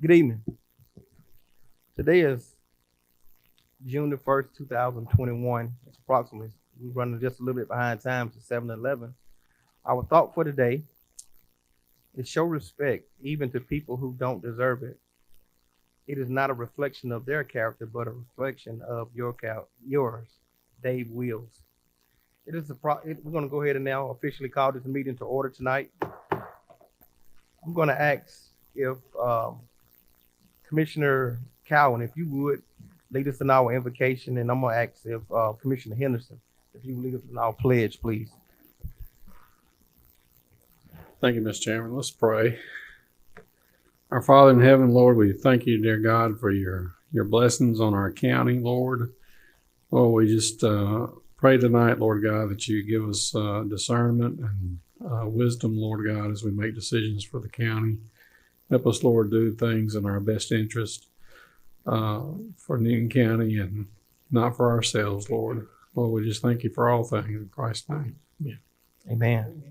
Good evening. Today is June the 1st, 2021. It's approximately, we're running just a little bit behind time to 7:11. Our thought for today is show respect even to people who don't deserve it. It is not a reflection of their character, but a reflection of yours, Dave Wills. We're going to go ahead and now officially call this meeting to order tonight. I'm going to ask if Commissioner Cowan, if you would lead us in our invocation, and I'm gonna ask if Commissioner Henderson, if you would lead us in our pledge, please. Thank you, Mr. Chairman. Let's pray. Our Father in heaven, Lord, we thank you, dear God, for your blessings on our county, Lord. Lord, we just pray tonight, Lord God, that you give us discernment and wisdom, Lord God, as we make decisions for the county. Help us, Lord, do things in our best interest for Newton County and not for ourselves, Lord. Lord, we just thank you for all things in Christ's name. Amen. Amen.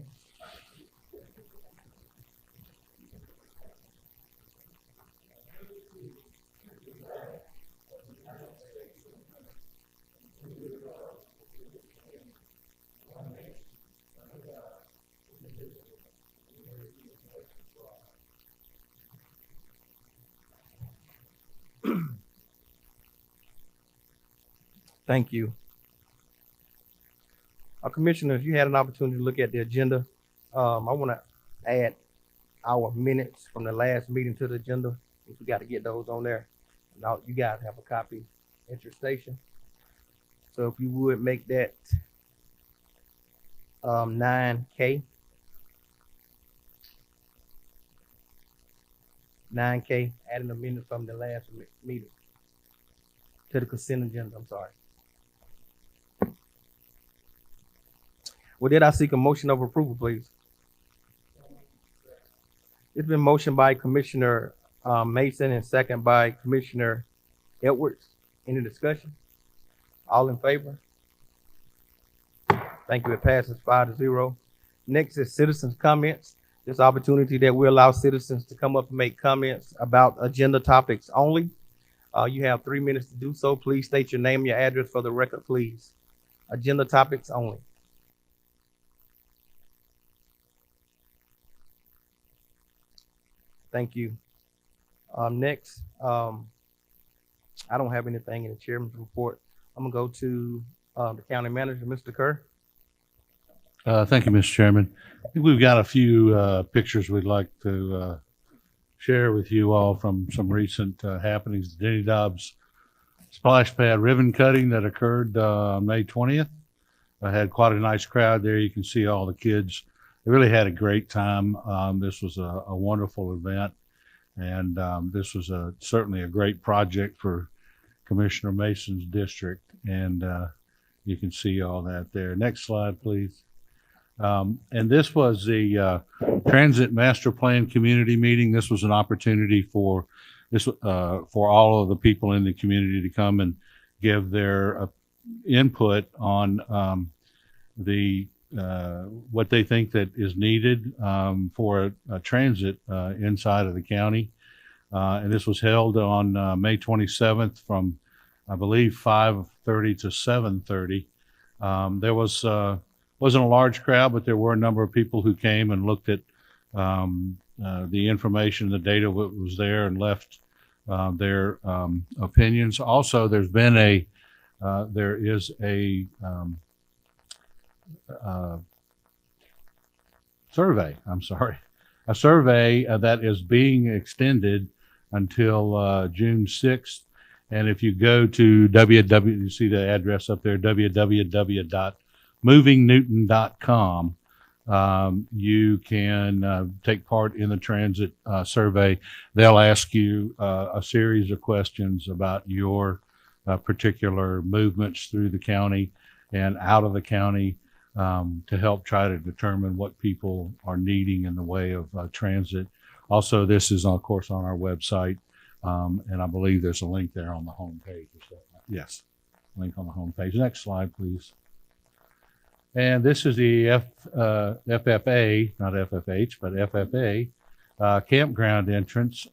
Thank you. Commissioners, you had an opportunity to look at the agenda. I want to add our minutes from the last meeting to the agenda. If we got to get those on there. Now you guys have a copy at your station. So if you would make that 9K. 9K, adding a minute from the last meeting to the consent agenda. I'm sorry. Well, did I seek a motion of approval, please? It's been motioned by Commissioner Mason and second by Commissioner Edwards. Any discussion? All in favor? Thank you. It passes 5-0. Next is citizens' comments. This opportunity that we allow citizens to come up and make comments about agenda topics only. You have 3 minutes to do so. Please state your name and your address for the record, please. Agenda topics only. Thank you. Next, I don't have anything in the chairman's report. I'm gonna go to the county manager, Mr. Kerr. Thank you, Mr. Chairman. I think we've got a few pictures we'd like to share with you all from some recent happenings. The Denny Dobbs splash pad ribbon cutting that occurred May 20th. I had quite a nice crowd there. You can see all the kids. They really had a great time. This was a wonderful event, and this was certainly a great project for Commissioner Mason's district, and you can see all that there. Next slide, please. And this was the Transit Master Plan Community Meeting. This was an opportunity for all of the people in the community to come and give their input on what they think that is needed for a transit inside of the county. And this was held on May 27th from, I believe, 5:30 to 7:30. There wasn't a large crowd, but there were a number of people who came and looked at the information, the data that was there, and left their opinions. Also, there is a survey. A survey that is being extended until June 6th. And if you go to you see the address up there, www.movingnewton.com. You can take part in the transit survey. They'll ask you a series of questions about your particular movements through the county and out of the county to help try to determine what people are needing in the way of transit. Also, this is, of course, on our website, and I believe there's a link there on the home page. Yes, link on the home page. Next slide, please. And this is the FFA, not FFH, but FFA campground entrance.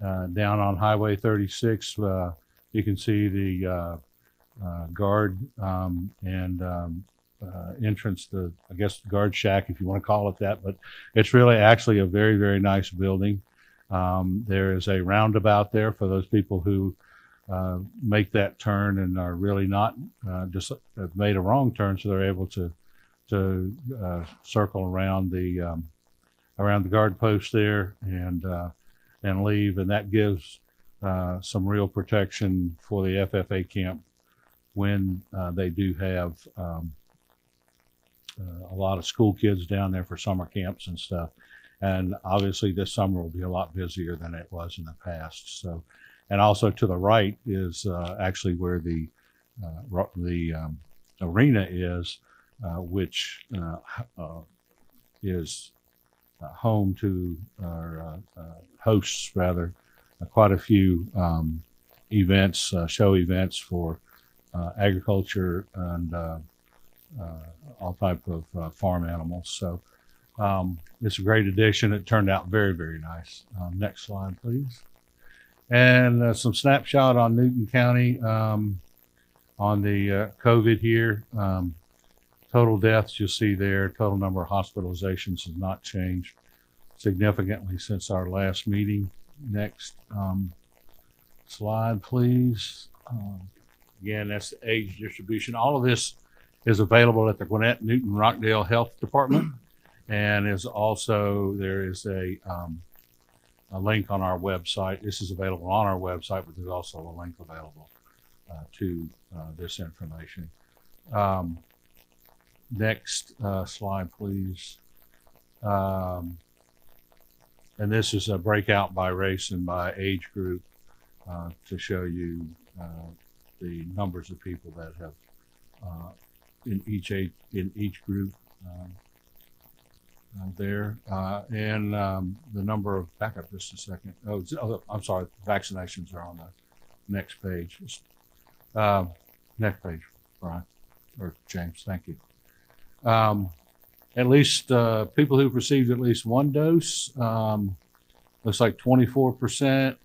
Down on Highway 36, you can see the guard and entrance, I guess, the guard shack, if you want to call it that. But it's really actually a very, very nice building. There is a roundabout there for those people who make that turn and are really not just have made a wrong turn, so they're able to circle around the guard post there and leave, and that gives some real protection for the FFA camp when they do have a lot of school kids down there for summer camps and stuff. And obviously this summer will be a lot busier than it was in the past. So, and also to the right is actually where the arena is, which is home to, or hosts rather, quite a few events, show events for agriculture and all type of farm animals. So it's a great addition. It turned out very, very nice. Next slide, please. And some snapshot on Newton County on the COVID here. Total deaths you'll see there. Total number of hospitalizations has not changed significantly since our last meeting. Next slide, please. Again, that's the age distribution. All of this is available at the Gwinnett Newton Rockdale Health Department, and is also, there is a link on our website. This is available on our website, but there's also a link available to this information. Next slide, please. And this is a breakout by race and by age group to show you the numbers of people that have in each age, in each group there, and the number of, back up just a second. Oh, I'm sorry, vaccinations are on the next page. Next page, Brian, or James, thank you. At least people who've received at least one dose, looks like 24%,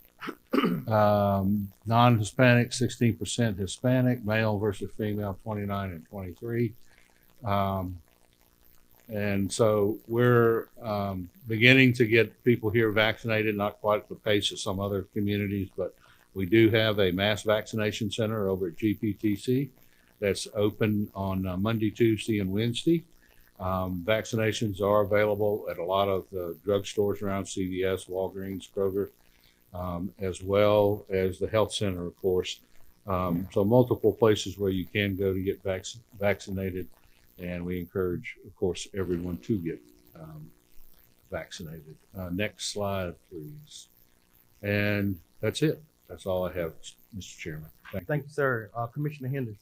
non-Hispanic, 16% Hispanic, male versus female, 29 and 23. And so we're beginning to get people here vaccinated, not quite at the pace of some other communities, but we do have a mass vaccination center over at GPTC that's open on Monday, Tuesday, and Wednesday. Vaccinations are available at a lot of the drugstores around, CVS, Walgreens, Kroger, as well as the health center, of course. So multiple places where you can go to get vaccinated, and we encourage, of course, everyone to get vaccinated. Next slide, please. And that's it. That's all I have, Mr. Chairman. Thank you, sir. Commissioner Henderson.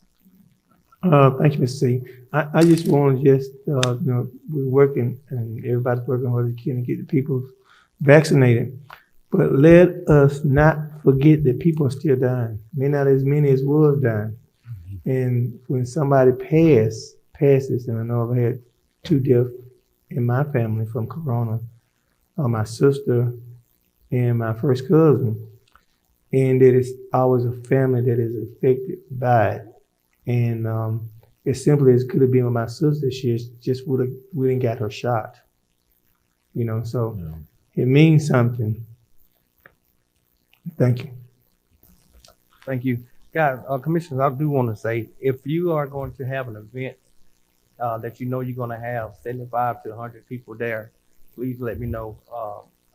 Thank you, Mr. C. I just want to we're working and everybody's working hard to get the people vaccinated. But let us not forget that people are still dying. May not as many as was dying. And when somebody passes, and I know I've had 2 deaths in my family from corona, my sister and my first cousin, and that it's always a family that is affected by it. And as simply as could have been with my sister, she just wouldn't got her shot. So It means something. Thank you. Thank you. Guys, commissioners, I do want to say, if you are going to have an event that you're going to have 75 to 100 people there, please let me know.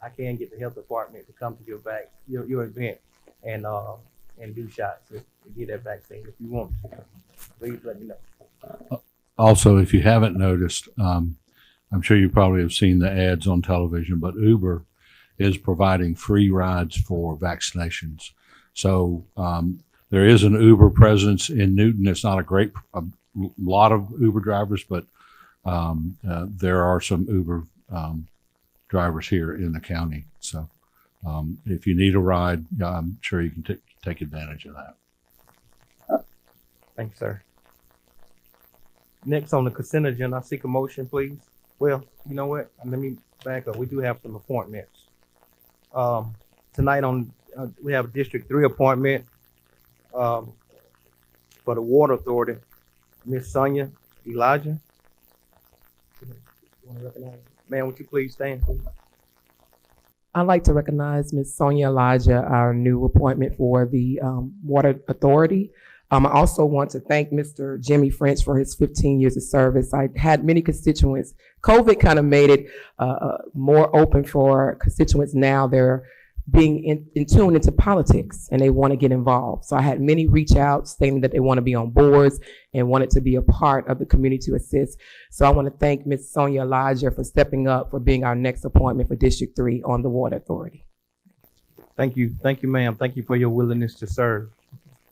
I can get the health department to come to your event and do shots to get that vaccine if you want to. Please let me know. Also, if you haven't noticed, I'm sure you probably have seen the ads on television, but Uber is providing free rides for vaccinations. So there is an Uber presence in Newton. It's not a lot of Uber drivers, but there are some Uber drivers here in the county. So if you need a ride, I'm sure you can take advantage of that. Thank you, sir. Next on the consent agenda, I seek a motion, please. Well, you know what? Let me back up. We do have some appointments. tonight on, we have a District 3 appointment for the Water Authority. Miss Sonia Elijah. Wanna recognize? Ma'am, would you please stand, please? I'd like to recognize Ms. Sonia Elijah, our new appointment for the Water Authority. I also want to thank Mr. Jimmy French for his 15 years of service. I had many constituents. COVID kind of made it more open for constituents now. They're being in tune into politics and they want to get involved. So I had many reach out stating that they want to be on boards and wanted to be a part of the community to assist. So I want to thank Ms. Sonia Elijah for stepping up, for being our next appointment for District 3 on the Water Authority. Thank you, ma'am. Thank you for your willingness to serve.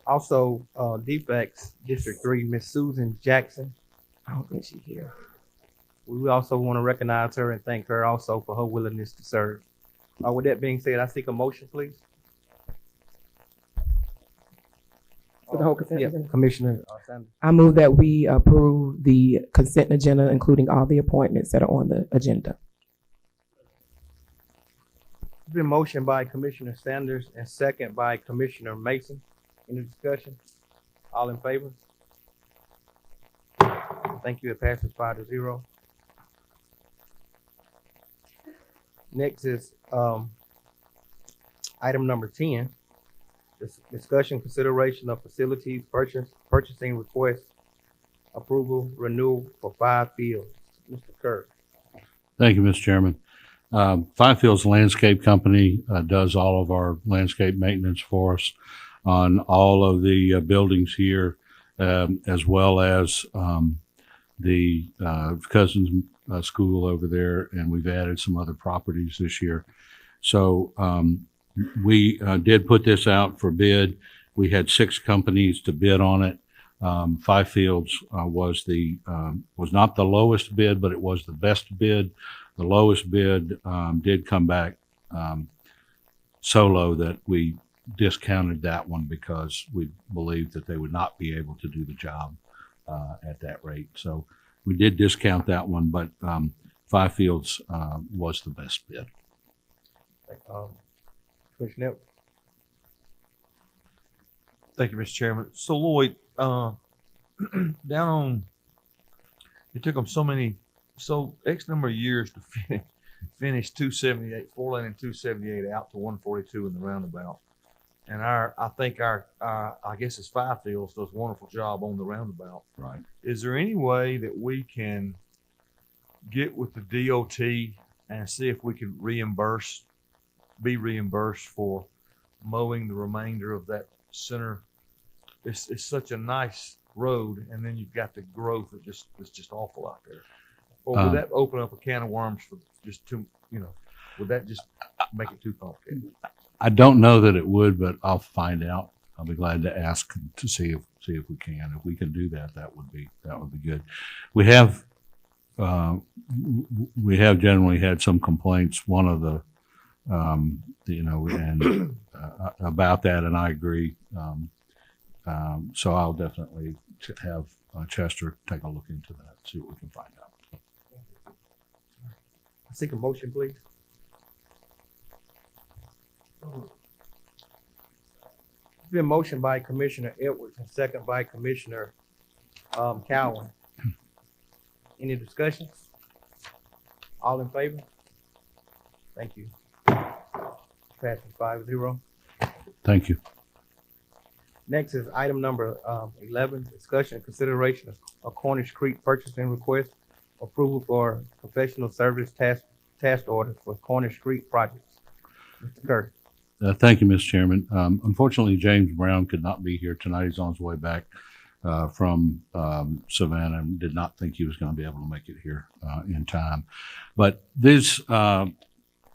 Also, DFAX District 3, Miss Susan Jackson. I don't think she's here. We also want to recognize her and thank her also for her willingness to serve. With that being said, I seek a motion, please. For the whole consent Yeah, agenda? Commissioner Sanders. I move that we approve the consent agenda, including all the appointments that are on the agenda. It's been motioned by Commissioner Sanders and second by Commissioner Mason. Any discussion? All in favor? Thank you. It passes 5-0. Next is item number 10. Discussion consideration of facilities purchasing request approval renewal for 5 fields. Mr. Kerr. Thank you, Mr. Chairman. Five Fields Landscape Company does all of our landscape maintenance for us on all of the buildings here, as well as the Cousins School over there, and we've added some other properties this year. So we did put this out for bid. We had 6 companies to bid on it. Five Fields was not the lowest bid, but it was the best bid. The lowest bid did come back so low that we discounted that one because we believed that they would not be able to do the job at that rate. So we did discount that one, but Five Fields was the best bid. Commissioner Network. Thank you, Mr. Chairman. So Lloyd, down on, it took them so X number of years to finish 278, 4 lane and 278 out to 142 in the roundabout. And I think I guess it's Five Fields does a wonderful job on the roundabout. Right. Is there any way that we can get with the DOT and see if we can be reimbursed for mowing the remainder of that center? It's such a nice road, and then you've got the growth that it's just awful out there. Or would that open up a can of worms for just too, would that just make it too complicated? I don't know that it would, but I'll find out. I'll be glad to ask to see if we can. If we can do that, that would be good. We have generally had some complaints. One of the about that, and I agree. So I'll definitely have Chester take a look into that, see what we can find out. I seek a motion, please. It's been motioned by Commissioner Edwards and second by Commissioner Cowan. Any discussion? All in favor? Thank you. Passes 5-0. Thank you. Next is item number 11, discussion and consideration of Cornish Creek purchasing request, approval for professional service task order for Cornish Creek projects. Mr. Kerr. Thank you, Mr. Chairman. Unfortunately, James Brown could not be here tonight. He's on his way back from Savannah and did not think he was going to be able to make it here in time. But this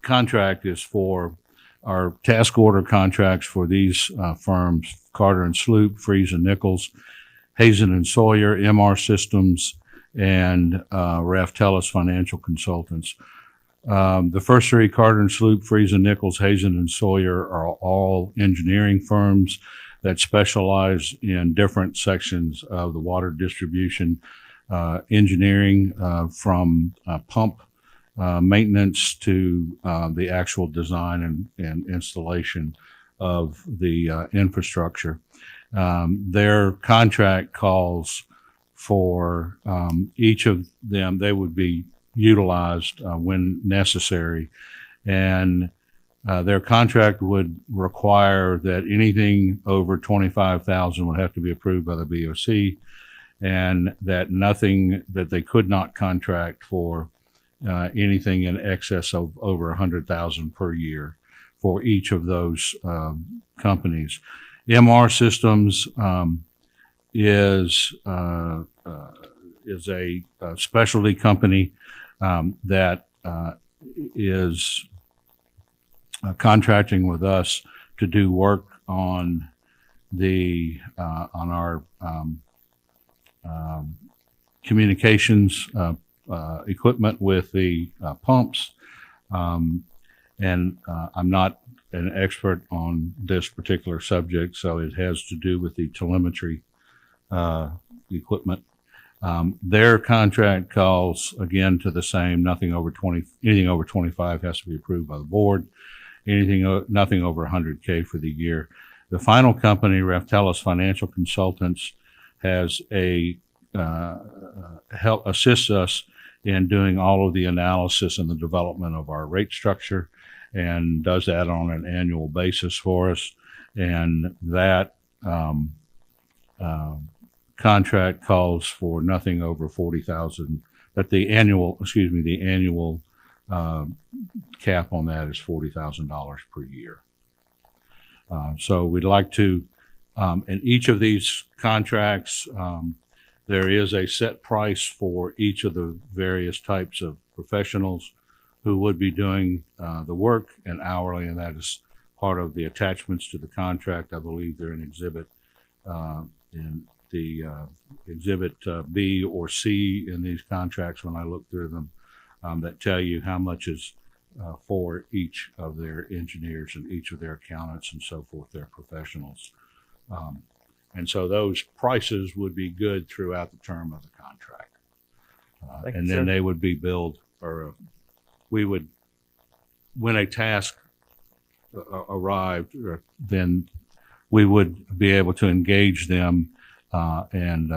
contract is for our task order contracts for these firms: Carter and Sloop, Freeze and Nichols, Hazen and Sawyer, MR Systems, and Raftellus Financial Consultants. The first 3, Carter and Sloop, Freeze and Nichols, Hazen and Sawyer, are all engineering firms that specialize in different sections of the water distribution engineering, from pump maintenance to the actual design and installation of the infrastructure. Their contract calls for each of them, they would be utilized when necessary. And their contract would require that anything over 25,000 would have to be approved by the BOC, and that nothing that they could not contract for anything in excess of over 100,000 per year for each of those companies. MR Systems is a specialty company that is contracting with us to do work on our communications equipment with the pumps. And I'm not an expert on this particular subject, so it has to do with the telemetry equipment. Their contract calls again to the same, anything over 25 has to be approved by the board. Nothing over 100K for the year. The final company, Raftellus Financial Consultants, has assists us in doing all of the analysis and the development of our rate structure, and does that on an annual basis for us. And that contract calls for nothing over 40,000. But the annual cap on that is $40,000 per year. So we'd like to, in each of these contracts, there is a set price for each of the various types of professionals who would be doing the work, and hourly, and that is part of the attachments to the contract. I believe they're an exhibit in the exhibit B or C in these contracts when I look through them, that tell you how much is for each of their engineers and each of their accountants and so forth, their professionals. And so those prices would be good throughout the term of the contract. Thank you, And then sir. they would be billed, or we would, when a task arrived, then we would be able to engage them and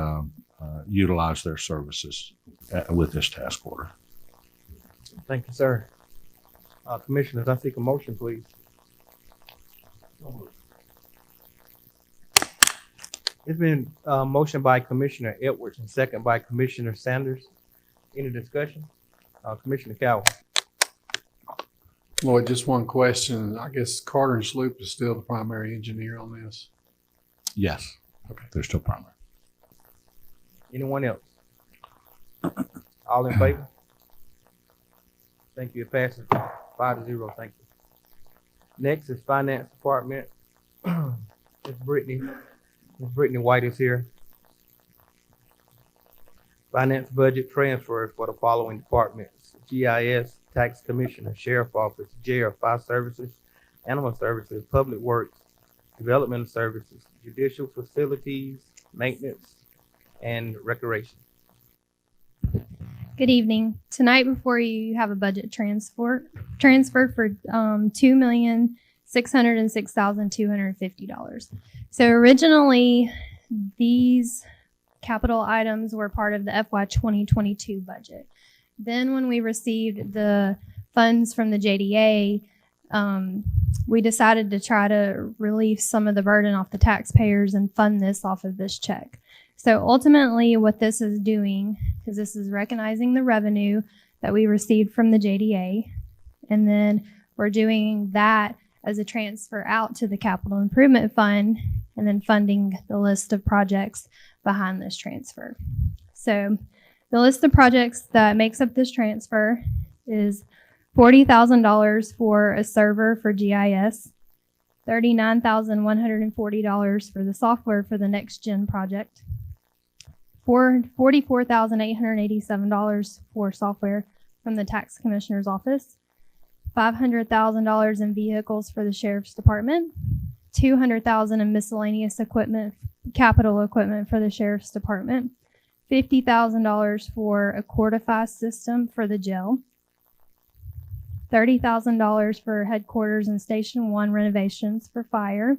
utilize their services with this task order. Thank you, sir. Commissioners, I seek a motion, please. It's been motioned by Commissioner Edwards and second by Commissioner Sanders. Any discussion? Commissioner Cowell. Lloyd, just one question. I guess Carter and Sloop is still the primary engineer on this. Yes. Okay. They're still primary. Anyone else? All in favor? Thank you. It passes 5-0. Thank you. Next is Finance Department. Ms. Brittany White is here. Finance budget transfers for the following departments: GIS, Tax Commissioner, Sheriff Office, Jail, Fire Services, Animal Services, Public Works, Developmental Services, Judicial Facilities, Maintenance, and Recreation. Good evening. Tonight before you have a budget transfer for $2,606,250. So originally these capital items were part of the FY 2022 budget. Then when we received the funds from the JDA, we decided to try to relieve some of the burden off the taxpayers and fund this off of this check. So ultimately what this is doing is this is recognizing the revenue that we received from the JDA, and then we're doing that as a transfer out to the capital improvement fund, and then funding the list of projects behind this transfer. So the list of projects that makes up this transfer is $40,000 for a server for GIS, $39,140 for the software for the next gen project, $44,887 for software from the Tax Commissioner's office, $500,000 in vehicles for the Sheriff's Department, $200,000 in miscellaneous equipment, capital equipment for the Sheriff's Department, $50,000 for a Quartify system for the jail, $30,000 for headquarters and Station 1 renovations for fire,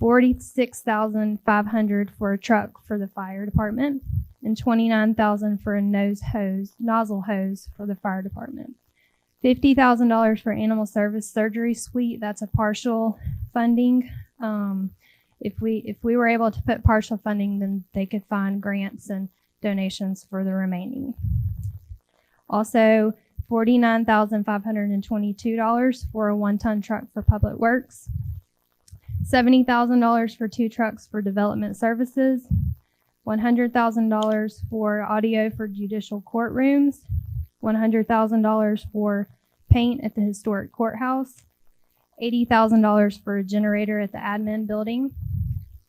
$46,500 for a truck for the fire department, and $29,000 for a nozzle hose for the fire department. $50,000 for animal service surgery suite. That's a partial funding. If we were able to put partial funding, then they could find grants and donations for the remaining. Also, $49,522 for a 1-ton truck for Public Works, $70,000 for 2 trucks for Development Services, $100,000 for audio for judicial courtrooms, $100,000 for paint at the historic courthouse, $80,000 for a generator at the admin building,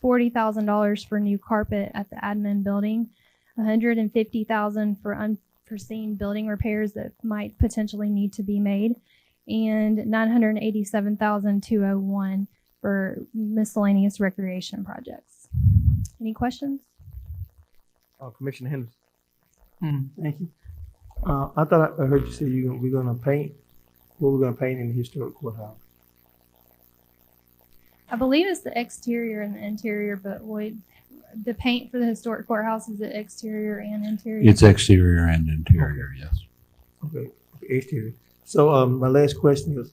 $40,000 for new carpet at the admin building, $150,000 for unforeseen building repairs that might potentially need to be made, and $987,201 for miscellaneous recreation projects. Any questions? Commissioner Henderson. Thank you. I thought I heard you say we're gonna paint, what we're gonna paint in the historic courthouse. I believe it's the exterior and the interior, but the paint for the historic courthouse, is it exterior and interior? It's exterior and interior, yes. Okay, exterior. So, my last question is,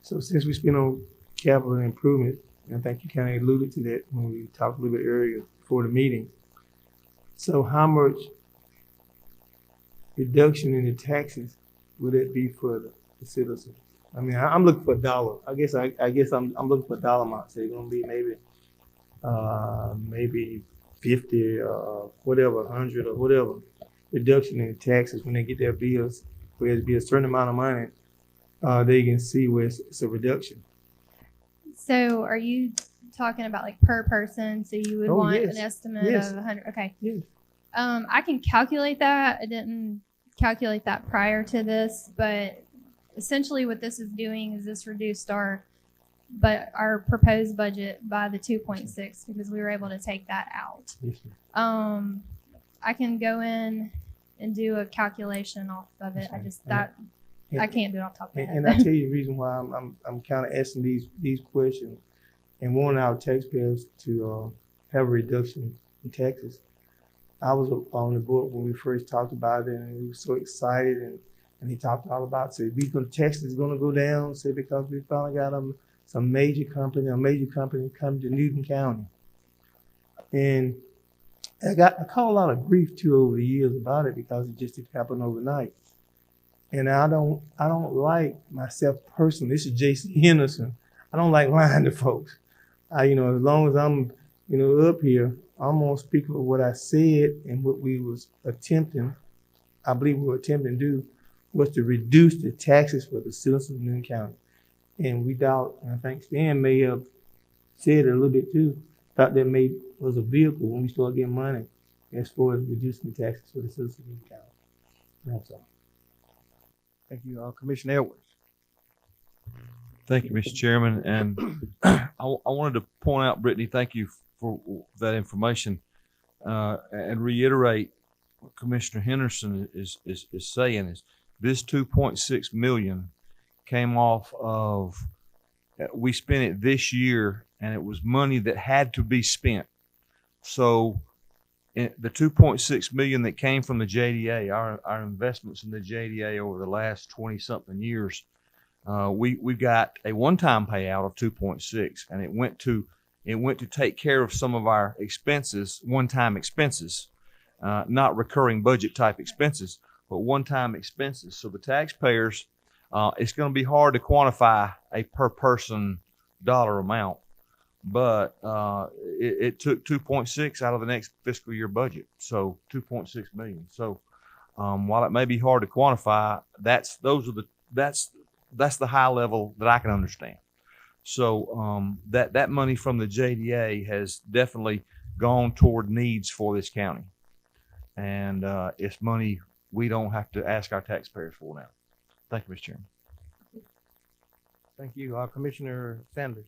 so since we spent on capital improvement, and I think you kind of alluded to that when we talked a little bit earlier before the meeting. So how much reduction in the taxes would it be for the citizens? I mean, I'm looking for a dollar. I guess I'm looking for a dollar amount. So it's gonna be maybe 50 or whatever, 100 or whatever reduction in the taxes when they get their bills, where it be a certain amount of money, they can see where it's a reduction. So are you talking about like per person? So you would want yes. an estimate Yes. of 100? Okay. Yes. I can calculate that. I didn't calculate that prior to this, but essentially what this is doing is this reduced our proposed budget by the 2.6 because we were able to take that out. Yes, ma'am. I can go in and do a calculation off of it. I just I can't do it off the top of my head. And I tell you the reason why I'm kind of asking these questions and wanting our taxpayers to have a reduction in taxes. I was on the board when we first talked about it, and we were so excited, and he talked all about it. So taxes is gonna go down, say because we finally got a major company come to Newton County, and I caught a lot of grief too over the years about it because it just didn't happen overnight. And I don't like myself personally. This is J.C. Henderson. I don't like lying to folks. As long as I'm, up here, I'm gonna speak of what I said and what we was attempting. I believe we were attempting to do was to reduce the taxes for the citizens of Newton County. And we doubt, and I think Stan may have said it a little bit too, thought that was a vehicle when we started getting money as far as reducing the taxes for the citizens of Newton County. That's all. Thank you, Commissioner Edwards. Thank you, Mr. Chairman. And I wanted to point out, Brittany, thank you for that information, and reiterate what Commissioner Henderson is saying is this 2.6 million came off of, we spent it this year, and it was money that had to be spent. So the 2.6 million that came from the JDA, our investments in the JDA over the last 20 something years, we got a one-time payout of 2.6, and it went to take care of some of our expenses, one-time expenses, not recurring budget type expenses, but one-time expenses. So the taxpayers, it's going to be hard to quantify a per person dollar amount, but it took 2.6 out of the next fiscal year budget, so 2.6 million. So while it may be hard to quantify, that's the high level that I can understand. So that money from the JDA has definitely gone toward needs for this county, and it's money we don't have to ask our taxpayers for now. Thank you, Mr. Chairman. Thank you, Commissioner Sanders.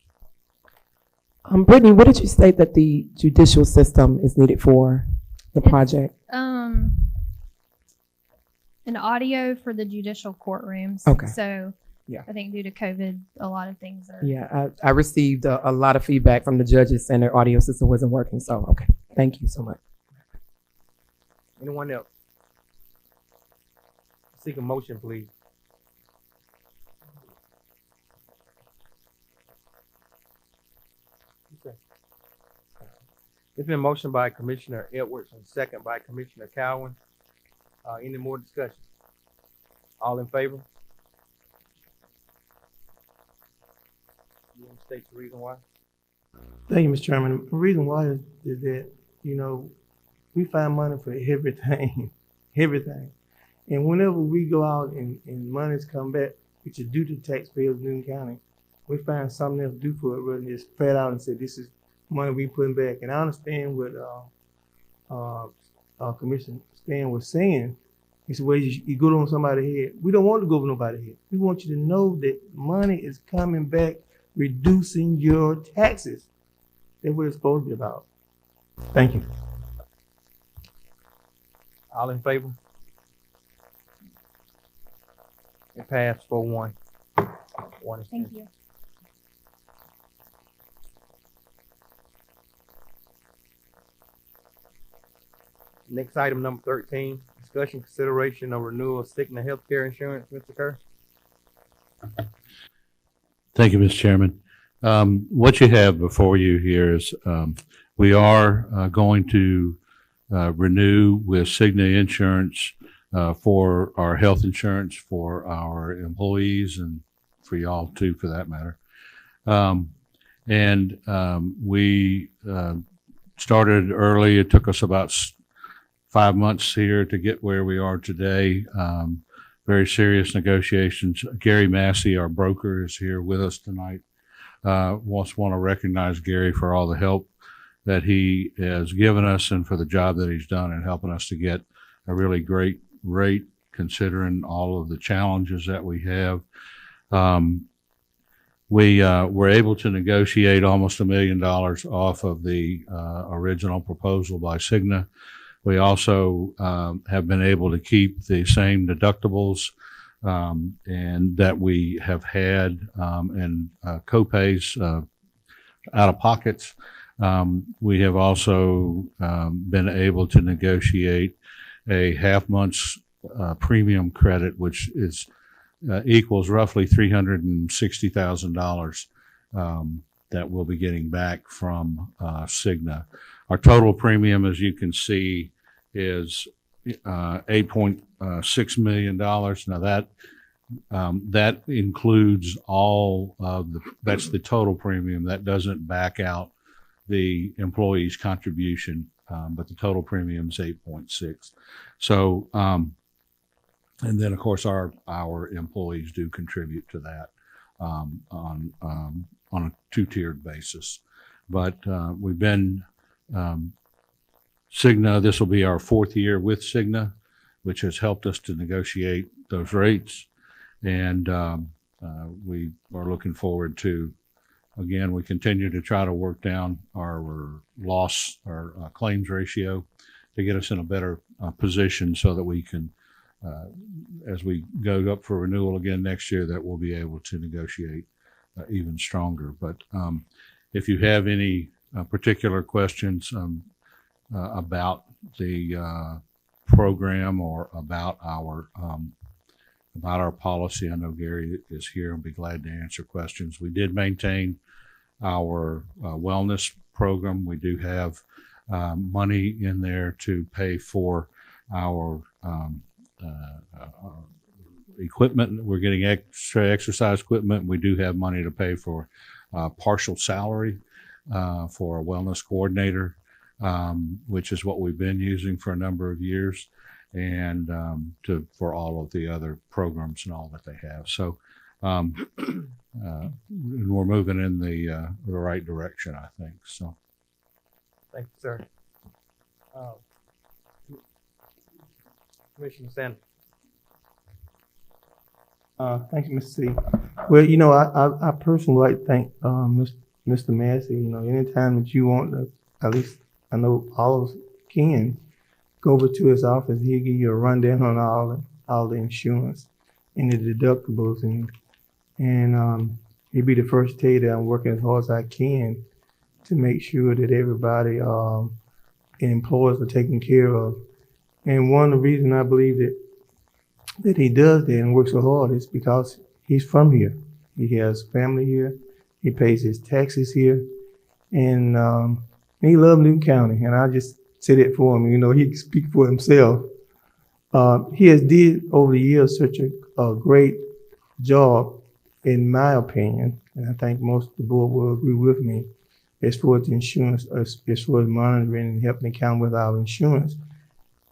Brittany, what did you say that the judicial system is needed for the project? An audio for the judicial courtrooms. Okay. So Yeah. I think due to COVID, a lot of things are. Yeah, I received a lot of feedback from the judges and their audio system wasn't working. So, okay. Thank you so much. Anyone else? Seek a motion, please. It's been motioned by Commissioner Edwards and second by Commissioner Cowan. Any more discussion? All in favor? You want to state the reason why? Thank you, Mr. Chairman. The reason why is that, we find money for everything, everything. And whenever we go out and monies come back, which is due to taxpayers of Newton County, we find something else to do for it rather than just spread out and say, this is money we putting back. And I understand what Commissioner Stan was saying. He said, well, you go on somebody's head. We don't want to go over nobody's head. We want you to know that money is coming back, reducing your taxes. That's what it's supposed to be about. Thank you. All in favor? It passed 4-1. Thank you. Next item, number 13, discussion consideration of renewal of Cigna healthcare insurance. Mr. Kerr? Thank you, Mr. Chairman. What you have before you here is we are going to renew with Cigna Insurance for our health insurance for our employees and for y'all too, for that matter. We started early. It took us about 5 months here to get where we are today. Very serious negotiations. Gary Massey, our broker, is here with us tonight. Want to recognize Gary for all the help that he has given us and for the job that he's done in helping us to get a really great rate considering all of the challenges that we have. We were able to negotiate almost $1 million off of the original proposal by Cigna. We also have been able to keep the same deductibles and that we have had and copays out of pockets. We have also been able to negotiate a half month's premium credit, which is equals roughly $360,000 that we'll be getting back from Cigna. Our total premium, as you can see, is $8.6 million. Now that includes all of that's the total premium. That doesn't back out the employee's contribution, but the total premium is 8.6. So, and then of course our employees do contribute to that on a two-tiered basis. But we've been Cigna. This will be our 4th year with Cigna, which has helped us to negotiate those rates, and we are looking forward to. Again, we continue to try to work down our claims ratio to get us in a better position so that we can, as we go up for renewal again next year, that we'll be able to negotiate even stronger. But if you have any particular questions about the program or about our policy, I know Gary is here and be glad to answer questions. We did maintain our wellness program. We do have money in there to pay for our equipment. We're getting extra exercise equipment. We do have money to pay for partial salary for a wellness coordinator, which is what we've been using for a number of years, and for all of the other programs and all that they have. So we're moving in the right direction, I think. So, Thank you, sir. Commissioner Sanders. Thank you, Mr. C. Well, I personally like to thank Mr. Massey. Anytime that you want to, at least I know all of us can, go over to his office. He'll give you a rundown on all the insurance and the deductibles and And he'd be the first to tell you that I'm working as hard as I can to make sure that everybody and employees are taken care of. And one of the reasons I believe that he does that and works so hard is because he's from here. He has family here. He pays his taxes here. And he loves Newton County. And I just say that for him. You know, he can speak for himself. He has did over the years such a great job, in my opinion, and I think most of the board will agree with me, as far as the insurance, as far as monitoring and helping the county with our insurance,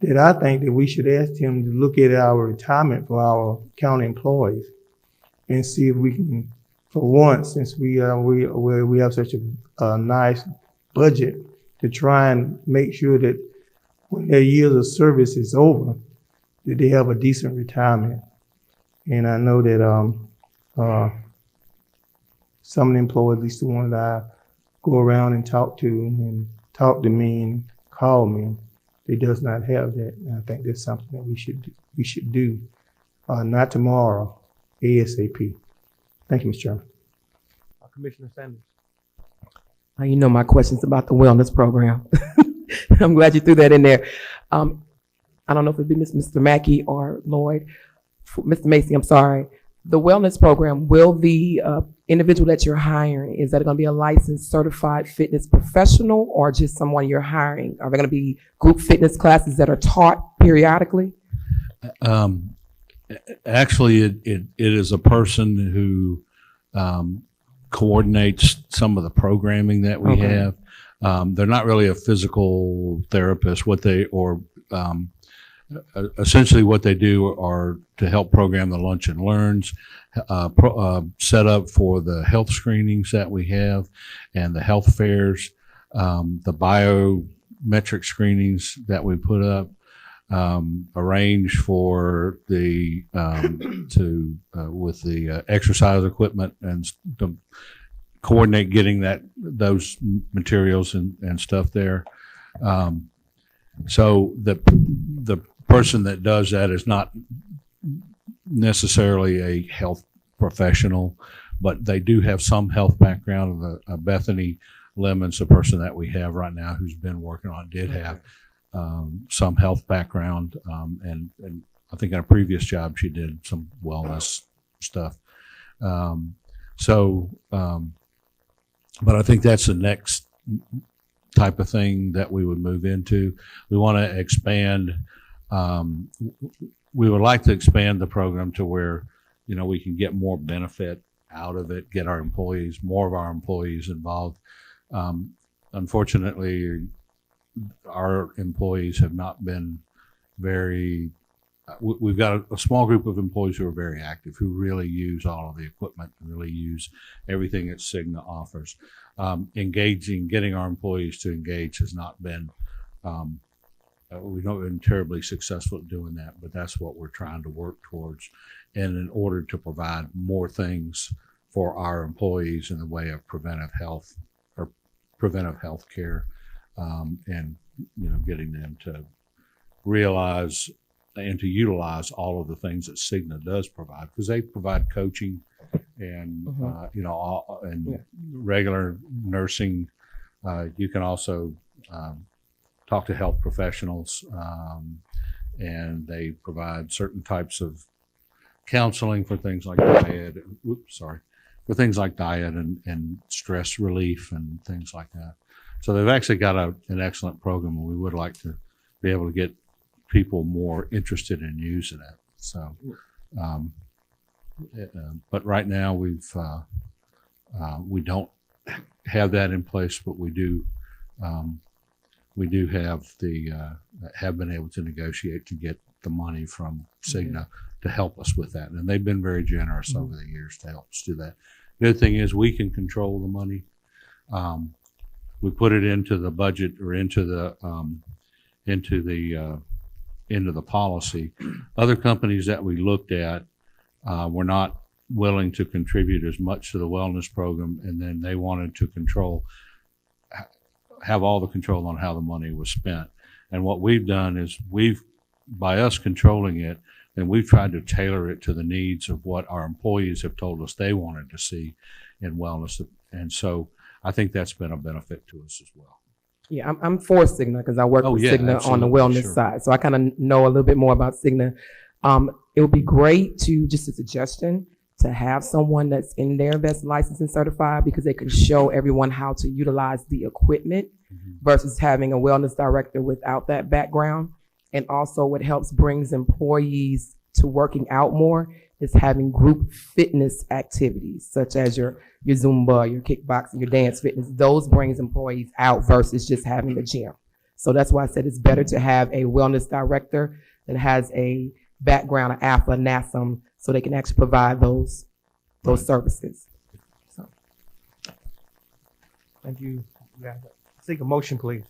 that I think that we should ask him to look at our retirement for our county employees and see if we can, for once, since we have such a nice budget, to try and make sure that when their years of service is over, that they have a decent retirement. And I know that some of the employees, at least the ones that I go around and talk to me and call me, they does not have that. And I think that's something that we should do. Not tomorrow, ASAP. Thank you, Mr. Chairman. Commissioner Sanders. You know my questions about the wellness program. I'm glad you threw that in there. I don't know if it'd be Mr. Mackey or Lloyd. Mr. Macy, I'm sorry. The wellness program, will the individual that you're hiring, is that going to be a licensed certified fitness professional or just someone you're hiring? Are there going to be group fitness classes that are taught periodically? Actually, it is a person who coordinates some of the programming that we have. They're not really a physical therapist. Essentially what they do are to help program the lunch and learns, set up for the health screenings that we have and the health fairs, the biometric screenings that we put up, arrange for the with the exercise equipment and to coordinate getting those materials and stuff there. So the person that does that is not necessarily a health professional, but they do have some health background. Bethany Lemons, the person that we have right now who's been working on it, did have some health background, and I think in a previous job she did some wellness stuff. But I think that's the next type of thing that we would move into. We want to expand. We would like to expand the program to where, you know, we can get more benefit out of it, get more of our employees involved. Unfortunately, our employees have not been very, we've got a small group of employees who are very active, who really use all of the equipment and really use everything that Cigna offers. Getting our employees to engage has not been, we've not been terribly successful at doing that, but that's what we're trying to work towards. And in order to provide more things for our employees in the way of preventive health care, and, you know, getting them to realize and to utilize all of the things that Cigna does provide, because they provide coaching and regular nursing. You can also talk to health professionals, and they provide certain types of counseling for things like diet. For things like diet and stress relief and things like that. So they've actually got an excellent program, and we would like to be able to get people more interested in using it. So, but right now we don't have that in place, but we do have been able to negotiate to get the money from Cigna to help us with that. And they've been very generous over the years to help us do that. The other thing is we can control the money. We put it into the budget or into the policy. Other companies that we looked at were not willing to contribute as much to the wellness program, and then they wanted to have all the control on how the money was spent. And what we've done is by us controlling it, and we've tried to tailor it to the needs of what our employees have told us they wanted to see in wellness. And so I think that's been a benefit to us as well. Yeah, I'm for Cigna because I work Oh, with yeah, Cigna on the absolutely, wellness sure. side. So I kind of know a little bit more about Cigna. It would be great to, just a suggestion, to have someone that's in there that's licensed and certified because they can show everyone how to utilize the equipment versus having a wellness director without that background. And also what helps brings employees to working out more is having group fitness activities such as your Zumba, your kickboxing, your dance fitness. Those brings employees out versus just having a gym. So that's why I said it's better to have a wellness director that has a background of AFA, NASM, so they can actually provide those services. So, Thank you. Seek a motion, please.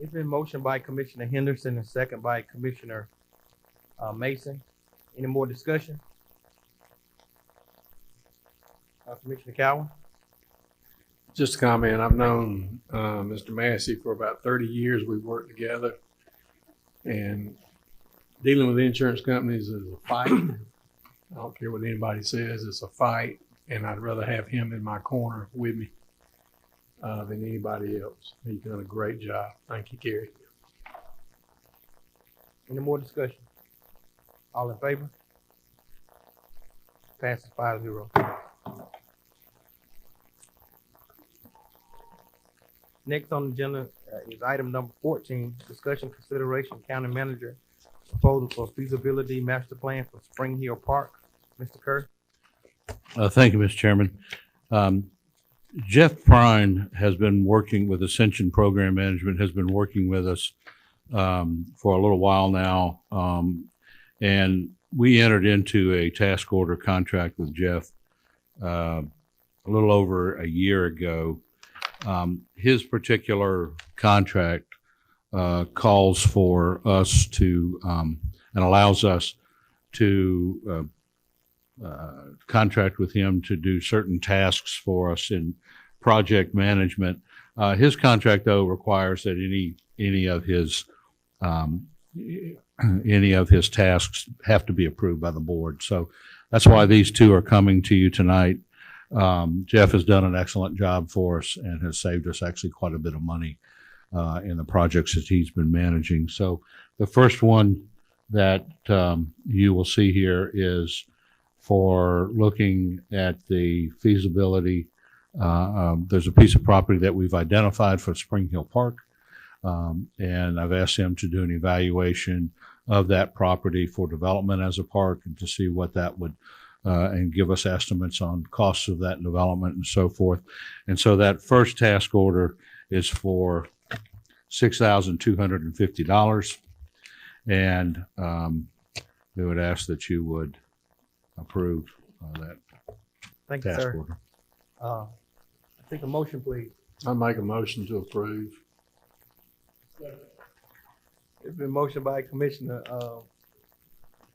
It's been motioned by Commissioner Henderson and second by Commissioner Mason. Any more discussion? Commissioner Cowan? Just a comment. I've known Mr. Massey for about 30 years. We've worked together, and dealing with insurance companies is a fight. I don't care what anybody says, it's a fight, and I'd rather have him in my corner with me than anybody else. He's done a great job. Thank you, Kerry. Any more discussion? All in favor? Passes 5-0. Next on the agenda is item number 14, discussion consideration county manager proposal for feasibility master plan for Spring Hill Park. Mr. Kerr? Thank you, Mr. Chairman. Jeff Prine has been working with Ascension Program Management, has been working with us for a little while now. And we entered into a task order contract with Jeff a little over a year ago. His particular contract calls for us to and allows us to contract with him to do certain tasks for us in project management. His contract, though, requires that any of his tasks have to be approved by the board. So that's why these two are coming to you tonight. Jeff has done an excellent job for us and has saved us actually quite a bit of money in the projects that he's been managing. So the first one that you will see here is for looking at the feasibility. There's a piece of property that we've identified for Spring Hill Park, and I've asked him to do an evaluation of that property for development as a park and to see what that would and give us estimates on costs of that development and so forth. And so that first task order is for $6,250. And we would ask that you would approve that Thank you, task sir. order. Take a motion, please. I make a motion to approve. It's been motioned by Commissioner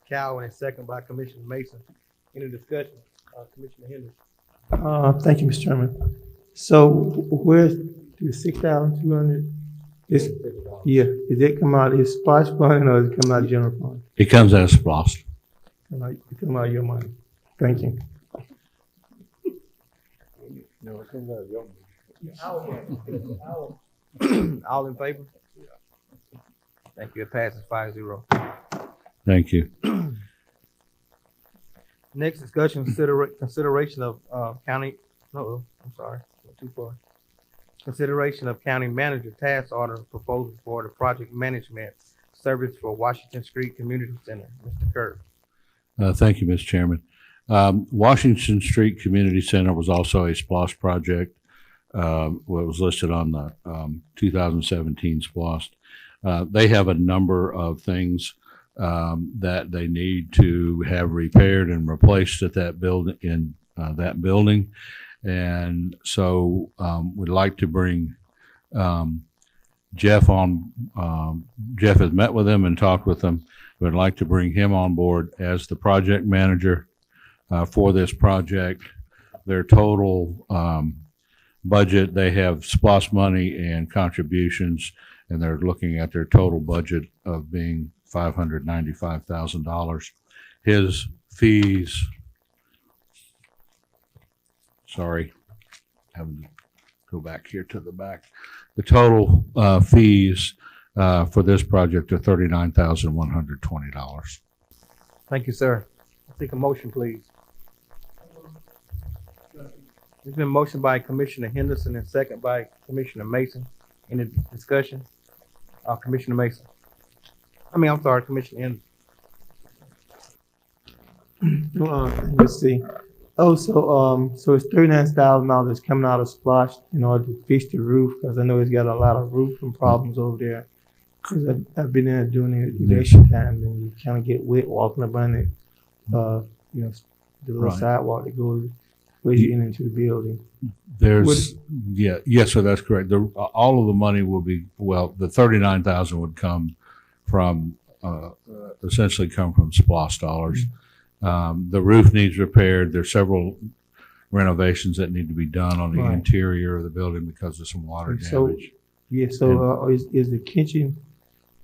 Cowan and second by Commissioner Mason. Any discussion? Commissioner Henderson? Thank you, Mr. Chairman. So where's the 6,200? Is it come out of his splash fund or does it come out of general fund? It comes as SPLOST. It come out of your money. Thank you. No, it comes out of your All in favor? Thank you. It passes 5-0. Thank you. Next discussion, consideration of county, no, I'm sorry, went too far. Consideration of county manager task order proposal for the project management service for Washington Street Community Center. Mr. Kerr. Thank you, Mr. Chairman. Washington Street Community Center was also a SPLOST project. What was listed on the 2017 SPLOST. They have a number of things that they need to have repaired and replaced at that building and so we'd like to bring Jeff on. Jeff has met with them and talked with them. We'd like to bring him on board as the project manager for this project. Their total budget. They have SPOS money and contributions, and they're looking at their total budget of being $595,000. His fees, sorry, having to go back here to the back. The total fees for this project are $39,120. Thank you, sir. I'll take a motion, please. It's been motioned by Commissioner Henderson and second by Commissioner Mason. Any discussion? Commissioner Mason. I'm sorry, Commissioner Henderson. Let's see. Oh, so it's $39,000 coming out of Splash in order to fix the roof, because I know it's got a lot of roofing problems over there. Cause I've been there during the election time, and you kind of get wet walking up on it. The little Right. sidewalk that goes where you get into the building. There's, yes, sir, that's correct. All of the money will be, well, the 39,000 would come from, essentially come from SPOS dollars. The roof needs repaired. There's several renovations that need to be done on the Right. interior of the building because of some water So- damage. Yeah, so is the kitchen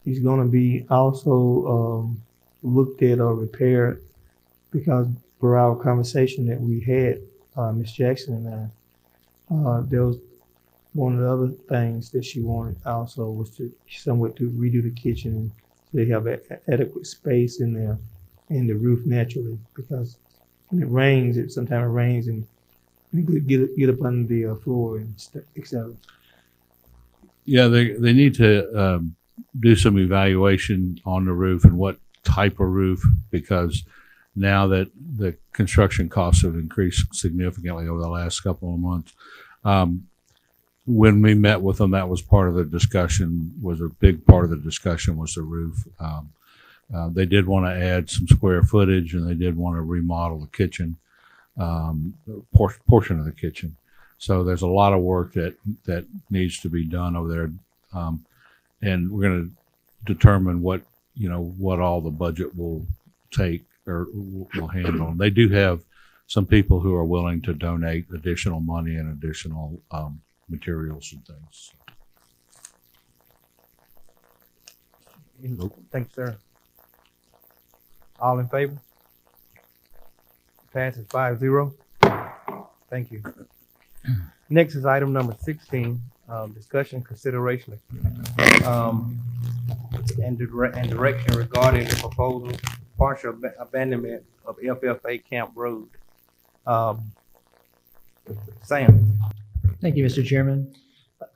is gonna be also looked at or repaired? Because for our conversation that we had, Ms. Jackson and I, there was one of the other things that she wanted also was to somewhat to redo the kitchen so they have adequate space in there and the roof naturally, because when it rains, sometimes it rains and you get up under the floor and et cetera. Yeah, they need to do some evaluation on the roof and what type of roof, because now that the construction costs have increased significantly over the last couple of months. When we met with them, that was part of the discussion, was a big part of the discussion was the roof. They did want to add some square footage, and they did want to remodel the kitchen, portion of the kitchen. So there's a lot of work that needs to be done over there. And we're going to determine what all the budget will take or will handle. They do have some people who are willing to donate additional money and additional materials and things. Thank you, sir. All in favor? Passes 5-0. Thank you. Next is item number 16, discussion, consideration, and direction regarding the proposal partial abandonment of FFA Camp Road. Sam. Thank you, Mr. Chairman.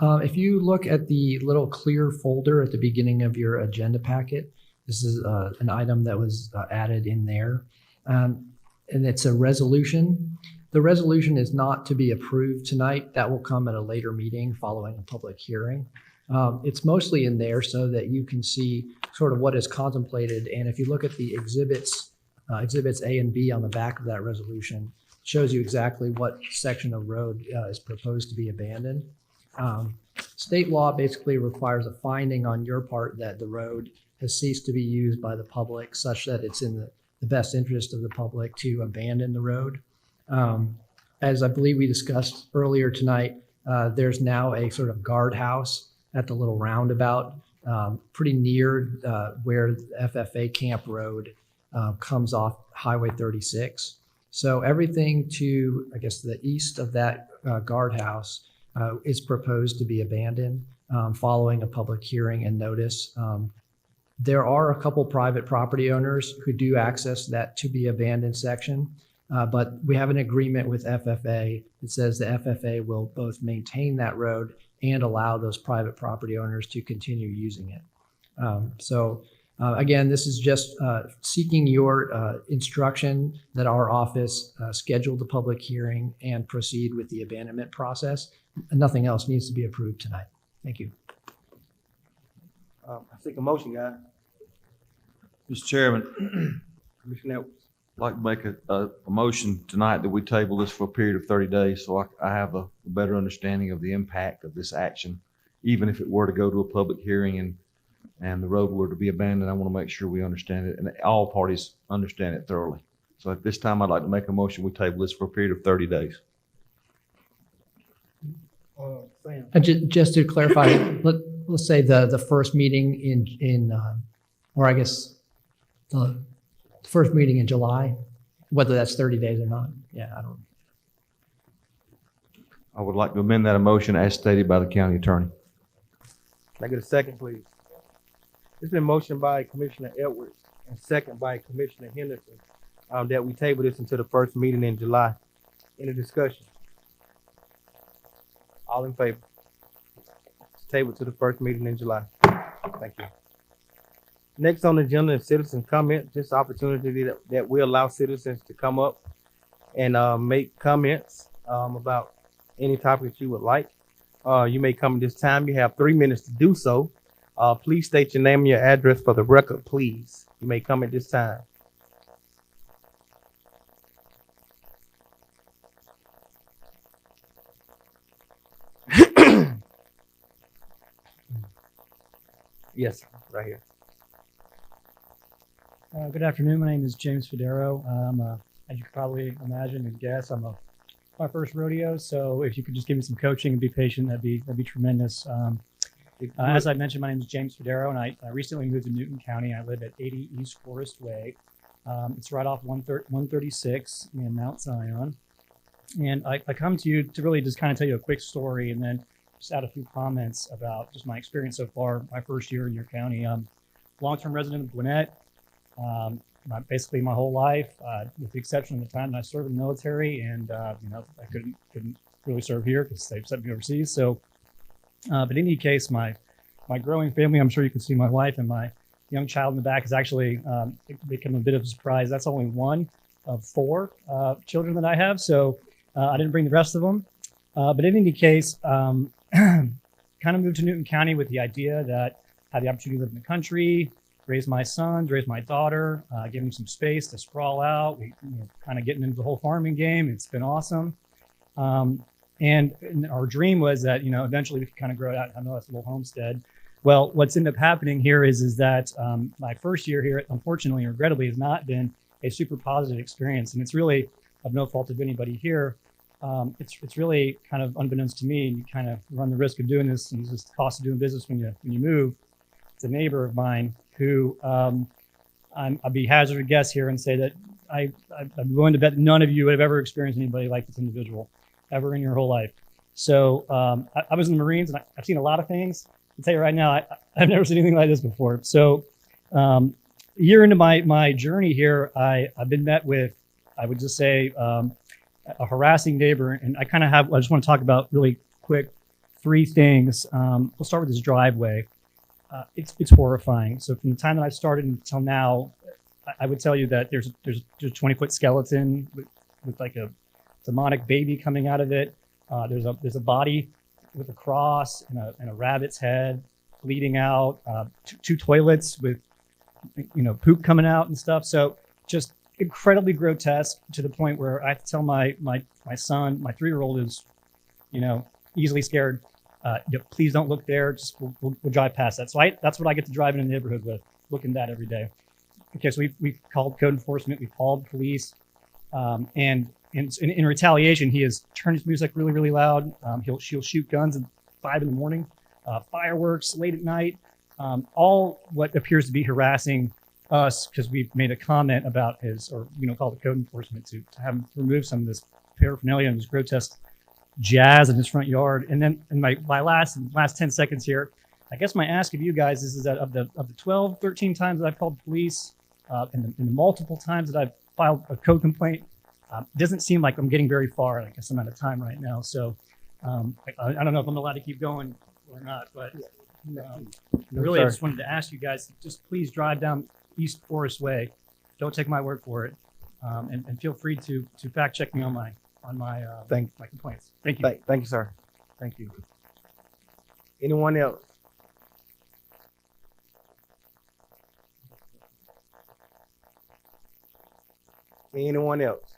If you look at the little clear folder at the beginning of your agenda packet, this is an item that was added in there. And it's a resolution. The resolution is not to be approved tonight. That will come at a later meeting following a public hearing. It's mostly in there so that you can see sort of what is contemplated. And if you look at the exhibits A and B on the back of that resolution, it shows you exactly what section of road is proposed to be abandoned. State law basically requires a finding on your part that the road has ceased to be used by the public such that it's in the best interest of the public to abandon the road. As I believe we discussed earlier tonight, there's now a sort of guardhouse at the little roundabout, pretty near where the FFA Camp Road comes off Highway 36. So everything to, I guess, the east of that guardhouse is proposed to be abandoned following a public hearing and notice. There are a couple private property owners who do access that to be abandoned section, but we have an agreement with FFA that says the FFA will both maintain that road and allow those private property owners to continue using it. Again, this is just seeking your instruction that our office schedule the public hearing and proceed with the abandonment process. Nothing else needs to be approved tonight. Thank you. I seek a motion, guys. Mr. Chairman, Commissioner Edwards. I'd like to make a motion tonight that we table this for a period of 30 days so I have a better understanding of the impact of this action. Even if it were to go to a public hearing and the road were to be abandoned, I want to make sure we understand it and all parties understand it thoroughly. So at this time, I'd like to make a motion, we table this for a period of 30 days. Sam. Just to clarify, let's say the first meeting or I guess the first meeting in July, whether that's 30 days or not. Yeah, I don't. I would like to amend that motion as stated by the county attorney. Can I get a second, please? It's been motioned by Commissioner Edwards and second by Commissioner Henderson, that we table this until the first meeting in July. Any discussion? All in favor? It's tabled to the first meeting in July. Thank you. Next on the agenda is citizen comment, just opportunity that we allow citizens to come up and make comments about any topic that you would like. You may come at this time. You have 3 minutes to do so. Please state your name and your address for the record, please. You may come at this time. Yes, right here. Good afternoon. My name is James Federo. As you can probably imagine and guess, my first rodeo. So if you could just give me some coaching and be patient, that'd be tremendous. As I mentioned, my name is James Federo, and I recently moved to Newton County. I live at 80 East Forest Way. It's right off 136 in Mount Zion. And I come to you to really just kind of tell you a quick story and then just add a few comments about just my experience so far, my first year in your county. Long-term resident of Gwinnett. Basically my whole life, with the exception of the time that I served in the military, and I couldn't really serve here because they sent me overseas. So, but in any case, my growing family, I'm sure you can see my wife and my young child in the back, is actually become a bit of a surprise. That's only one of 4 children that I have, so I didn't bring the rest of them. But in any case, kind of moved to Newton County with the idea that I had the opportunity to live in the country, raise my sons, raise my daughter, give them some space to sprawl out. We kind of getting into the whole farming game. It's been awesome. And our dream was that, eventually we could kind of grow it out. I know that's a little homestead. Well, what's ended up happening here is that my first year here, unfortunately and regrettably, has not been a super positive experience. And it's really of no fault of anybody here. It's really kind of unbeknownst to me, and you kind of run the risk of doing this, and it's just the cost of doing business when you move. It's a neighbor of mine who I'd be hazard a guess here and say that I'm willing to bet none of you have ever experienced anybody like this individual ever in your whole life. So I was in the Marines, and I've seen a lot of things. I'll tell you right now, I've never seen anything like this before. So a year into my journey here, I've been met with, I would just say, a harassing neighbor. And I just want to talk about really quick 3 things. We'll start with this driveway. It's horrifying. So from the time that I started until now, I would tell you that there's a 20-foot skeleton with like a demonic baby coming out of it. There's a body with a cross and a rabbit's head bleeding out. 2 toilets with poop coming out and stuff. So just incredibly grotesque, to the point where I have to tell my son, my 3-year-old is easily scared. Please don't look there. Just we'll drive past that. So that's what I get to drive in the neighborhood with, looking at that every day. Okay, so we've called code enforcement, we've called police, and in retaliation, he has turned his music really, really loud. She'll shoot guns at 5 a.m, fireworks late at night, all what appears to be harassing us because we've made a comment about called the code enforcement to have him remove some of this paraphernalia and this grotesque jazz in his front yard. And then in my last 10 seconds here, I guess my ask of you guys is that of the 12, 13 times that I've called the police, and the multiple times that I've filed a code complaint, it doesn't seem like I'm getting very far. I guess I'm out of time right now. So I don't know if I'm allowed to keep going or not, but really, I just wanted to ask you guys to just please drive down East Forest Way. Don't take my word for it. And feel free to fact check me on my my complaints. Thank you. Thank you, sir. Thank you. Anyone else? Anyone else?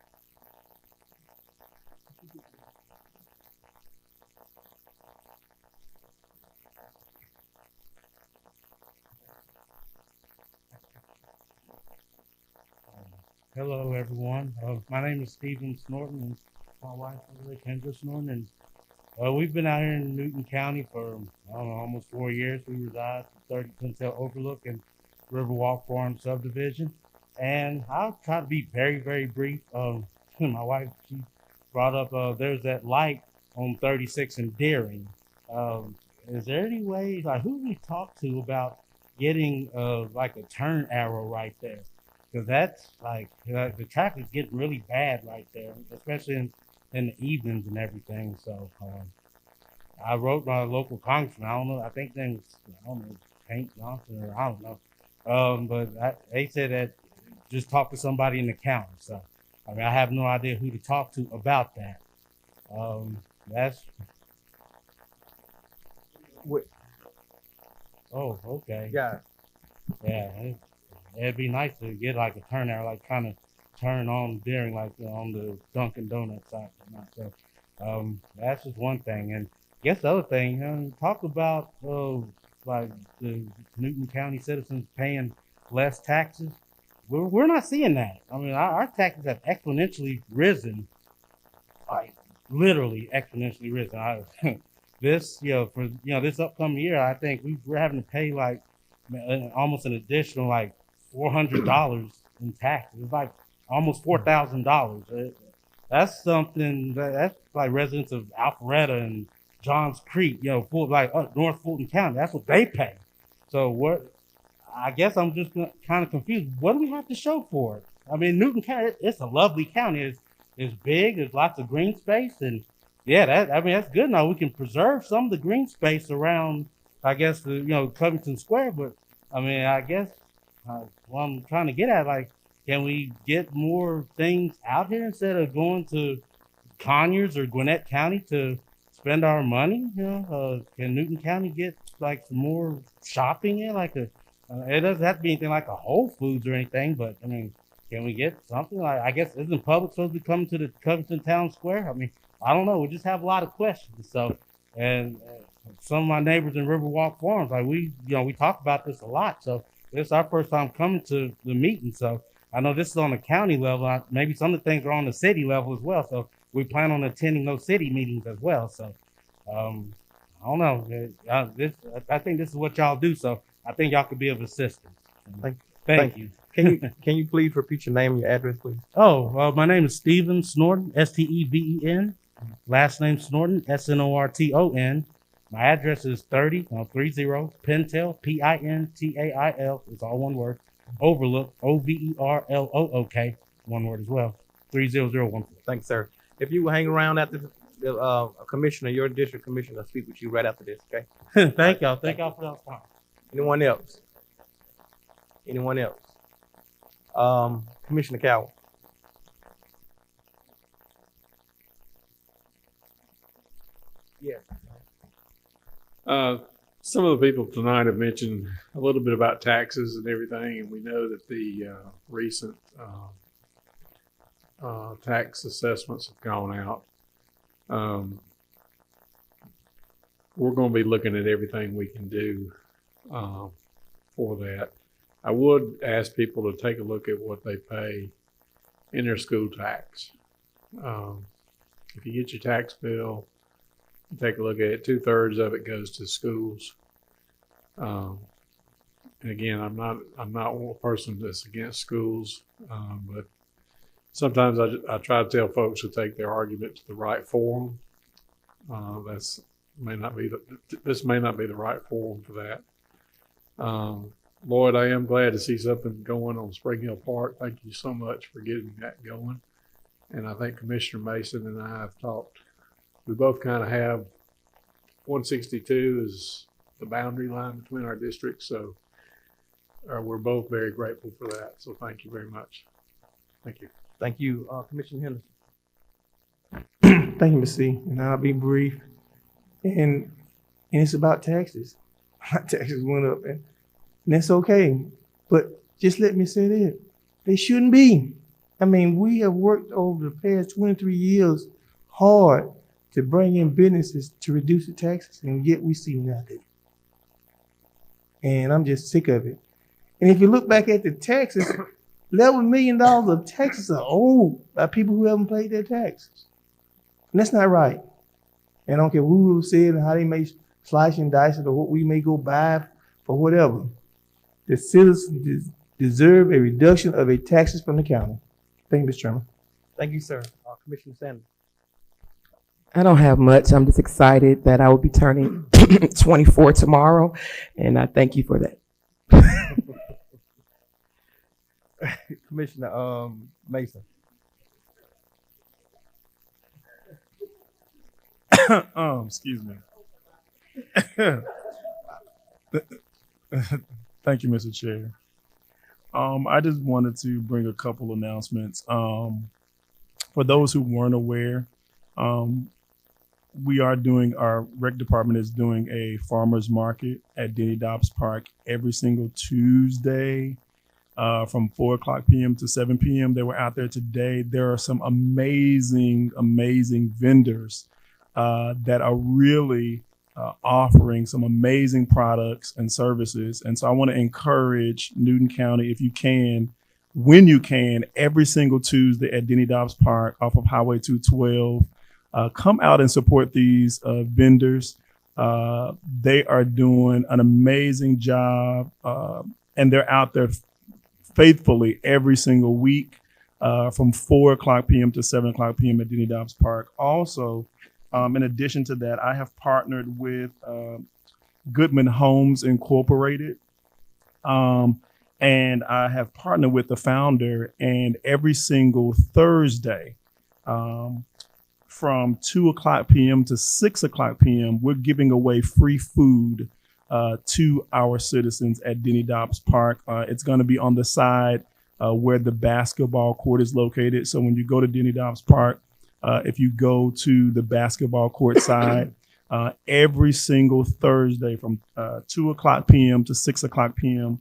Hello, everyone. My name is Stephen Snorton, and my wife is Rick Henderson. And We've been out here in Newton County for, I don't know, almost 4 years. We reside at 30 Pintail Overlook and Riverwalk Farm subdivision. And I'll try to be very, very brief. My wife, she brought up, there's that light on 36 and Deering. Is there any way, like, who we talk to about getting like a turn arrow right there? Because that's like the traffic's getting really bad right there, especially in the evenings and everything. So I wrote my local congressman. I don't know. I think his name was, I don't know, Hank Johnson, or I don't know. But they said that just talk to somebody in the county. So I mean, I have no idea who to talk to about that. That's. What? Oh, okay. Yeah. Yeah, it'd be nice to get like a turn arrow, like kind of turn on Deering, like on the Dunkin' Donuts side. So that's just one thing. And I guess the other thing, talk about like the Newton County citizens paying less taxes. We're not seeing that. I mean, our taxes have exponentially risen, like literally exponentially risen. This, for this upcoming year, I think we're having to pay like almost an additional like $400 in taxes. It's like almost $4,000. That's something that's like residents of Alpharetta and Johns Creek, like North Fulton County. That's what they pay. So what? I guess I'm just kind of confused. What do we have to show for it? I mean, Newton County, it's a lovely county. It's big. There's lots of green space, and yeah, that's good. Now we can preserve some of the green space around, I guess, Covington Square. But I mean, I guess what I'm trying to get at, like, can we get more things out here instead of going to Conyers or Gwinnett County to spend our money? Can Newton County get like some more shopping in, like it doesn't have to be anything like a Whole Foods or anything, but I mean, can we get something like, I guess, isn't Publix supposed to be coming to the Covington Town Square? I mean, I don't know. We just have a lot of questions. So, and some of my neighbors in Riverwalk Farms, like we talk about this a lot. So this is our first time coming to the meeting. So I know this is on the county level. Maybe some of the things are on the city level as well. So we plan on attending those city meetings as well. So I don't know. I think this is what y'all do. So I think y'all could be of assistance. Thank you. Can you please repeat your name and your address, please? Oh, my name is Stephen Snorton, Steven. Last name Snorton, Snorton. My address is 30 Pintail, Pintail. It's all one word. Overlook, Overlook, one word as well. 30014. Thanks, sir. If you will hang around after the commissioner, your district commissioner, will speak with you right after this. Okay. Thank y'all. Thank y'all for that time. Anyone else? Anyone else? Commissioner Cowell. Yes. Some of the people tonight have mentioned a little bit about taxes and everything, and we know that the recent tax assessments have gone out. We're going to be looking at everything we can do for that. I would ask people to take a look at what they pay in their school tax. If you get your tax bill, take a look at it. 2/3 of it goes to schools. And again, I'm not one person that's against schools, but sometimes I try to tell folks to take their argument to the right forum. This may not be the right forum for that. Lloyd, I am glad to see something going on Spring Hill Park. Thank you so much for getting that going. And I think Commissioner Mason and I have talked. We both kind of have 162 is the boundary line between our districts. So we're both very grateful for that. So thank you very much. Thank you. Thank you, Commissioner Henderson. Thank you, Ms. C. And I'll be brief. And it's about taxes. My taxes went up, and that's okay. But just let me say this. They shouldn't be. I mean, we have worked over the past 23 years hard to bring in businesses to reduce the taxes, and yet we see nothing. And I'm just sick of it. And if you look back at the taxes, $11 million of taxes are owed by people who haven't paid their taxes. And that's not right. And I don't care who said and how they may slice and dice it or what we may go buy for whatever. The citizens deserve a reduction of their taxes from the county. Thank you, Mr. Chairman. Thank you, sir. Commissioner Sanders. I don't have much. I'm just excited that I will be turning 24 tomorrow, and I thank you for that. Commissioner Mason. Excuse me. Thank you, Mr. Chair. I just wanted to bring a couple announcements. For those who weren't aware, we are doing, our rec department is doing a farmer's market at Denny Dobbs Park every single Tuesday from 4:00 p.m. to 7 p.m. They were out there today. There are some amazing, amazing vendors that are really offering some amazing products and services. And so I want to encourage Newton County, if you can, when you can, every single Tuesday at Denny Dobbs Park off of Highway 212, come out and support these vendors. They are doing an amazing job, and they're out there faithfully every single week from 4:00 p.m. to 7:00 p.m. at Denny Dobbs Park. Also, in addition to that, I have partnered with Goodman Homes Incorporated, and I have partnered with the founder, and every single Thursday from 2:00 p.m. to 6:00 p.m., we're giving away free food to our citizens at Denny Dobbs Park. It's going to be on the side where the basketball court is located. So when you go to Denny Dobbs Park, if you go to the basketball court side, every single Thursday from 2:00 p.m. to 6:00 p.m.,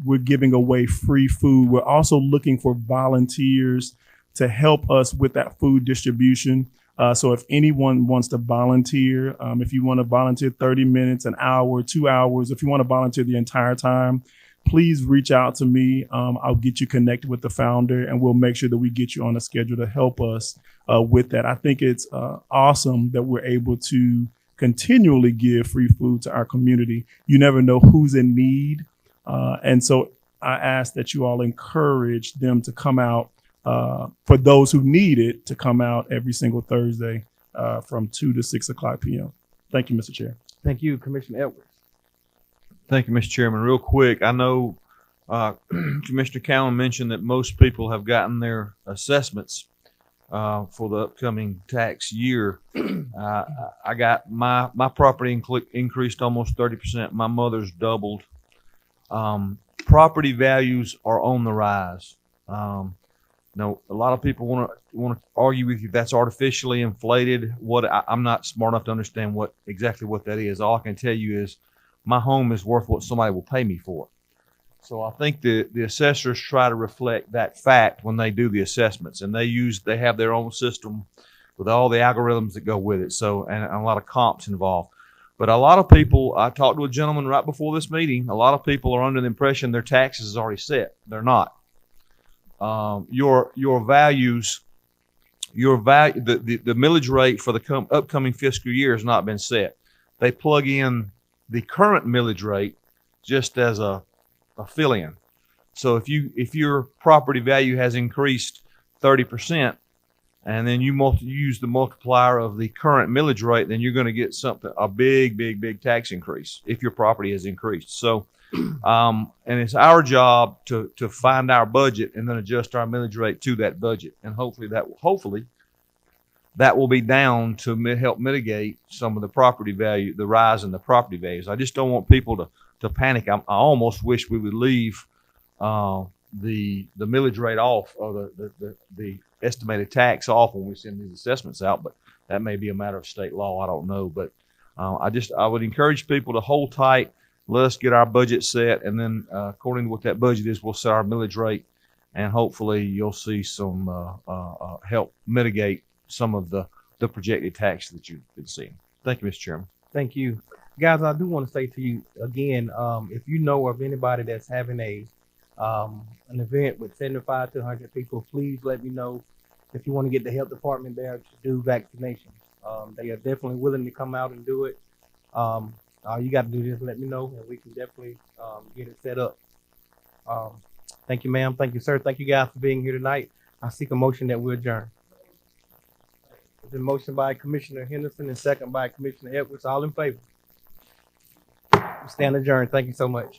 we're giving away free food. We're also looking for volunteers to help us with that food distribution. So if anyone wants to volunteer, if you want to volunteer 30 minutes, an hour, 2 hours, if you want to volunteer the entire time, please reach out to me. I'll get you connected with the founder, and we'll make sure that we get you on a schedule to help us with that. I think it's awesome that we're able to continually give free food to our community. You never know who's in need. And so I ask that you all encourage them to come out, for those who need it, to come out every single Thursday from 2 to 6:00 p.m. Thank you, Mr. Chair. Thank you, Commissioner Edwards. Thank you, Mr. Chairman. Real quick, I know Commissioner Cowan mentioned that most people have gotten their assessments for the upcoming tax year. I got my property increased almost 30%. My mother's doubled. Property values are on the rise. No, a lot of people want to argue with you that's artificially inflated. I'm not smart enough to understand exactly what that is. All I can tell you is my home is worth what somebody will pay me for. So I think the assessors try to reflect that fact when they do the assessments, and they have their own system with all the algorithms that go with it. So, and a lot of comps involved. But a lot of people, I talked to a gentleman right before this meeting, a lot of people are under the impression their taxes is already set. They're not. Your values, the millage rate for the upcoming fiscal year has not been set. They plug in the current millage rate just as a fill-in. So if your property value has increased 30%, and then you use the multiplier of the current millage rate, then you're going to get a big tax increase if your property has increased. So, and it's our job to find our budget and then adjust our millage rate to that budget, and hopefully that will be down to help mitigate some of the property value, the rise in the property values. I just don't want people to panic. I almost wish we would leave the millage rate off, or the estimated tax off when we send these assessments out, but that may be a matter of state law. I don't know, but I would encourage people to hold tight. Let us get our budget set, and then according to what that budget is, we'll set our millage rate, and hopefully you'll see some help mitigate some of the projected tax that you've been seeing. Thank you, Mr. Chairman. Thank you. Guys, I do want to say to you again, if you know of anybody that's having an event with 75 to 100 people, please let me know if you want to get the health department there to do vaccinations. They are definitely willing to come out and do it. All you got to do is let me know, and we can definitely get it set up. Thank you, ma'am. Thank you, sir. Thank you guys for being here tonight. I seek a motion that we adjourn. The motion by Commissioner Henderson and second by Commissioner Edwards. All in favor? We stand adjourned. Thank you so much.